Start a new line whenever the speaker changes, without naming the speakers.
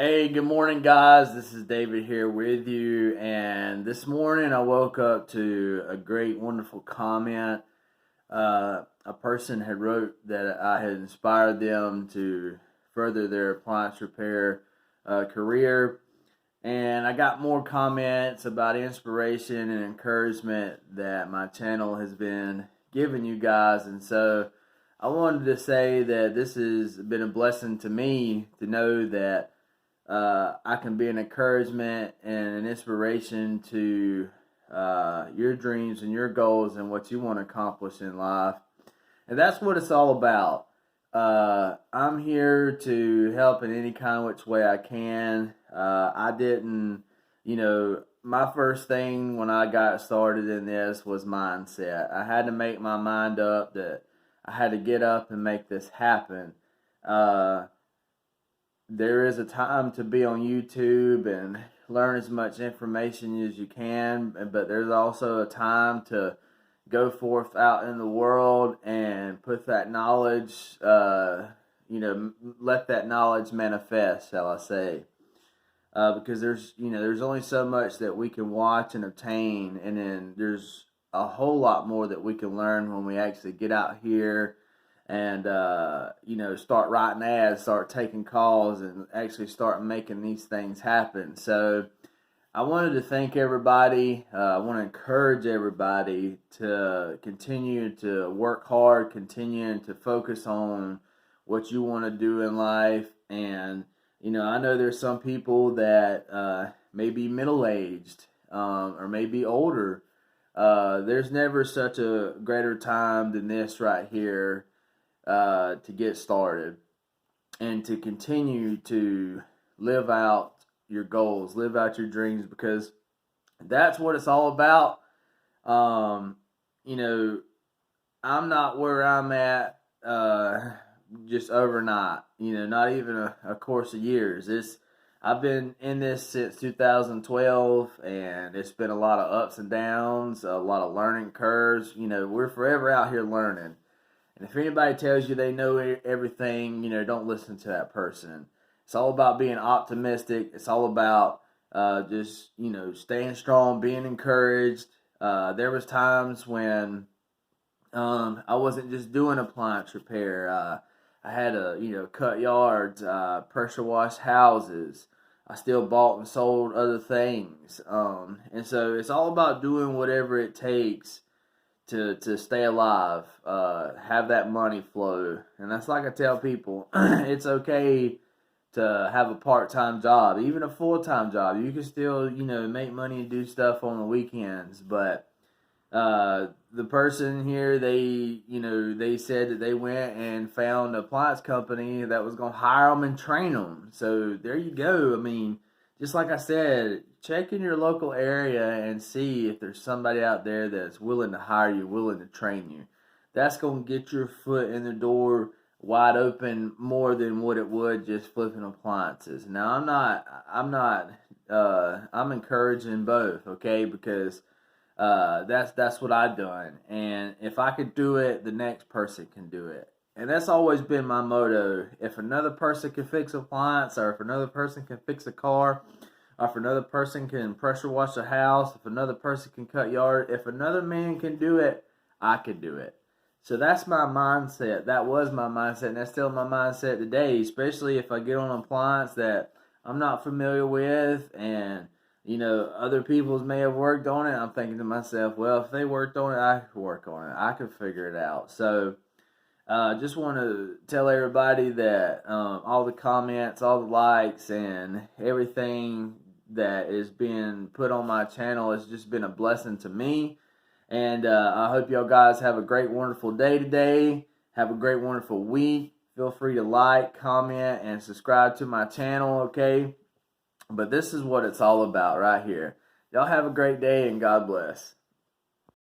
Hey, good morning, guys. This is David here with you. And this morning I woke up to a great, wonderful comment. A person had wrote that I had inspired them to further their appliance repair career. And I got more comments about inspiration and encouragement that my channel has been giving you guys. And so I wanted to say that this has been a blessing to me to know that I can be an encouragement and an inspiration to your dreams and your goals and what you want to accomplish in life. And that's what it's all about. I'm here to help in any kind of which way I can. I didn't, my first thing when I got started in this was mindset. I had to make my mind up that I had to get up and make this happen. Uh, there is a time to be on YouTube and learn as much information as you can, but there's also a time to go forth out in the world and put that knowledge, let that knowledge manifest, shall I say. Because there's only so much that we can watch and obtain, and then there's a whole lot more that we can learn when we actually get out here and start writing ads, start taking calls, and actually start making these things happen. So I wanted to thank everybody. I want to encourage everybody to continue to work hard, continue to focus on what you want to do in life. And I know there's some people that may be middle-aged or maybe older. There's never such a greater time than this right here to get started and to continue to live out your goals, live out your dreams, because that's what it's all about. Um, I'm not where I'm at just overnight, not even a course of years. I've been in this since 2012, and it's been a lot of ups and downs, a lot of learning curves. We're forever out here learning. And if anybody tells you they know everything, don't listen to that person. It's all about being optimistic. It's all about just, staying strong, being encouraged. There was times when I wasn't just doing appliance repair. I had to, cut yards, pressure wash houses. I still bought and sold other things. And so it's all about doing whatever it takes to stay alive, have that money flow. And that's like I tell people, it's okay to have a part-time job, even a full-time job. You can still, make money and do stuff on the weekends. But the person here, they said that they went and found an appliance company that was going to hire them and train them. So there you go. I mean, just like I said, check in your local area and see if there's somebody out there that's willing to hire you, willing to train you. That's going to get your foot in the door wide open more than what it would just flipping appliances. Now, I'm encouraging both, okay, because that's what I've done. And if I could do it, the next person can do it. And that's always been my motto. If another person can fix an appliance, or if another person can fix a car, or if another person can pressure wash a house, if another person can cut yard, if another man can do it, I can do it. So that's my mindset. That was my mindset, and that's still my mindset today, especially if I get on an appliance that I'm not familiar with, and other people's may have worked on it. I'm thinking to myself, well, if they worked on it, I could work on it. I could figure it out. So just want to tell everybody that all the comments, all the likes, and everything that is being put on my channel has just been a blessing to me. And I hope y'all guys have a great, wonderful day today. Have a great, wonderful week. Feel free to like, comment, and subscribe to my channel, okay? But this is what it's all about right here. Y'all have a great day, and God bless.